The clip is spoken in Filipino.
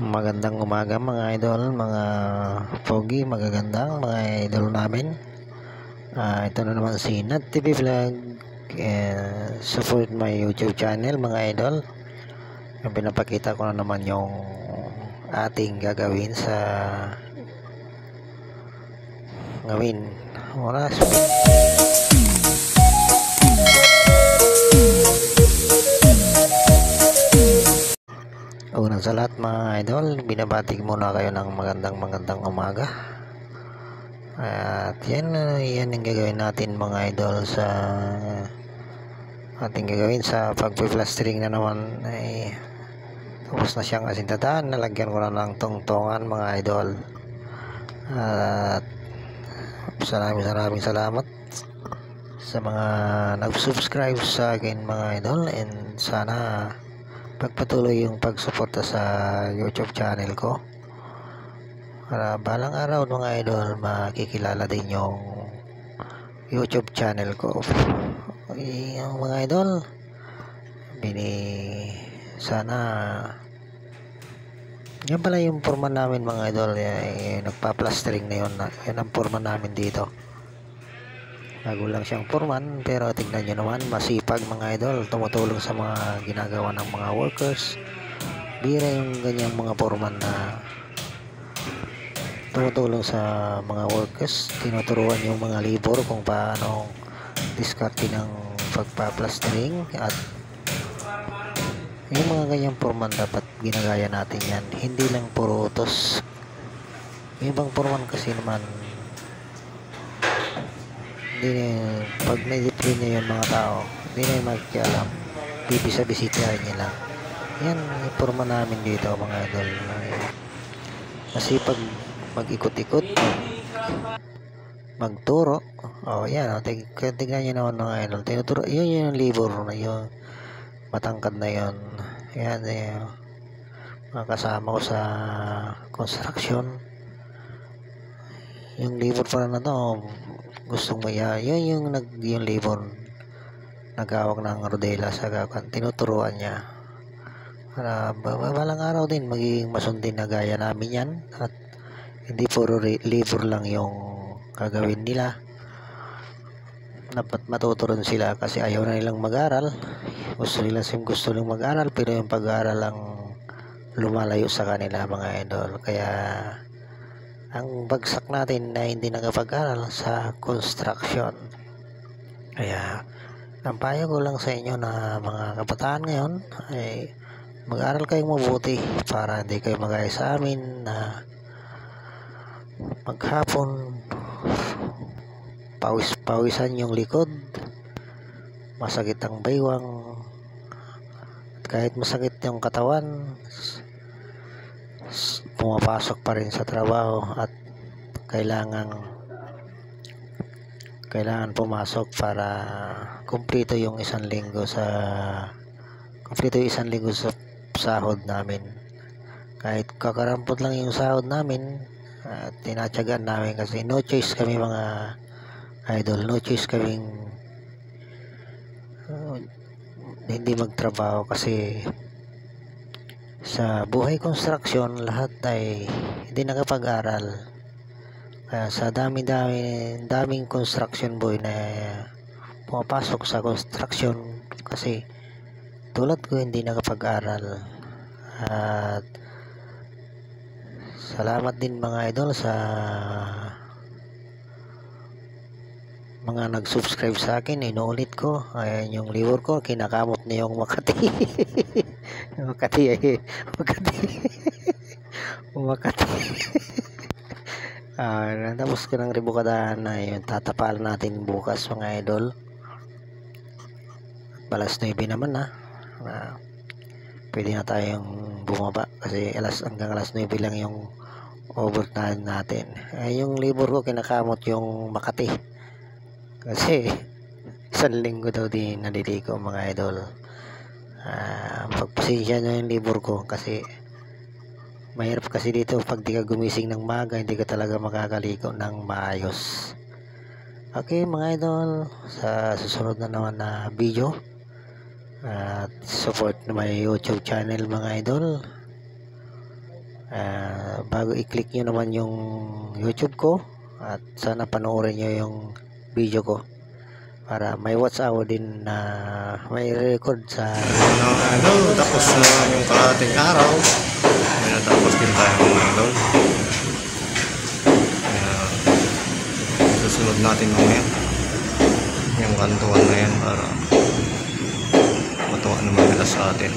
Magandang umaga mga idol, mga pogi, magagandang mga idol namin. Ito na naman si Nat TV Vlog. Support my YouTube channel mga idol. Pinapakita ko na naman yung ating gagawin sa oras. Una sa lahat mga idol, binabati muna kayo ng magandang umaga. At yan yung gagawin natin mga idol sa ating gagawin sa pagpi-plastering na naman. Tapos na siyang asintataan, nalagyan ko na ng tungtungan mga idol. At maraming salamat sa mga nag-subscribe sa akin mga idol, and sana pagpatuloy yung pagsuporta sa YouTube channel ko para balang araw mga idol makikilala din yung YouTube channel ko. Yung mga idol, sana yan pala yung foreman namin mga idol, nagpa-plastering na yun. Yan ang foreman namin dito. Bago lang siyang foreman, pero tignan nyo naman, masipag mga idol, tumutulong sa mga ginagawa ng mga workers. Bira yung ganyang mga foreman na tumutulong sa mga workers, tinuturuan yung mga labor kung paano diskarte ng pagpa-plastering. At yung mga ganyang foreman dapat ginagaya natin yan, hindi lang puro utos. Yung ibang foreman kasi naman pag na-discipline niya yung mga tao, hindi na yung magkialam, bibisa-bisitahin niya lang. Yan yung foreman namin dito mga idol, masipag mag-ikot-ikot, magturo. Yan tignan nyo naman mga idol, tinuturo, yun yung labor na yun, matangkad na yun. Yan mga kasama ko sa construction. Yung labor pala na to, gustong maya, yung labor nagawak ng rodela sa gakan, tinuturuan niya para balang araw din magiging masundin na gaya namin yan, at hindi puro labor lang yung gagawin nila. Dapat matuturon sila kasi ayaw na nilang mag-aral, gusto nilang mag-aral, pero yung pag-aaral lang lumalayo sa kanila mga idol. Kaya ang bagsak natin na hindi nakapag-aral sa construction. Kaya ang payo ko lang sa inyo na mga kabataan ngayon ay mag-aral kayong mabuti para hindi kayo magaya sa amin na maghapon pawisan yung likod, masakit ang baywang, at kahit masakit yung katawan, pumapasok pa rin sa trabaho at kailangan pumasok para kumpleto yung isang linggo sa sahod namin. Kahit kakarampot lang yung sahod namin, tinatyagaan namin kasi no choice kami mga idol, no choice kaming hindi magtrabaho kasi sa buhay construction lahat ay hindi nakapag-aral. Kaya sa daming construction boy na pumapasok sa construction kasi tulad ko hindi nakapag-aral. At salamat din mga idol sa mga nag-subscribe sa akin. Inuulit ko, ayan yung labor ko, kinakamot na yung Makati. Makati tapos ko ng rebukadahan na yun, tatapalan natin bukas mga idol. Balas 9 naman pwede na tayong bumaba kasi hanggang alas 9 lang yung overtime natin. Yung labor ko kinakamot yung Makati kasi isang linggo daw din naliligo mga idol. Pagpasensya nyo yung labor ko kasi mahirap kasi dito pag di ka gumising ng maga, hindi ka talaga makakaligo ng maayos. Okay mga idol, sa susunod na naman na video, at support na my YouTube channel mga idol. Bago i-click nyo naman yung YouTube ko at sana panoorin nyo yung video ko para may watch hour din na may record sa tapos na yung karating araw. May natapos din tayo mga idol. Susunod natin mamaya yung kantuan na yan para matuwa naman nila sa atin.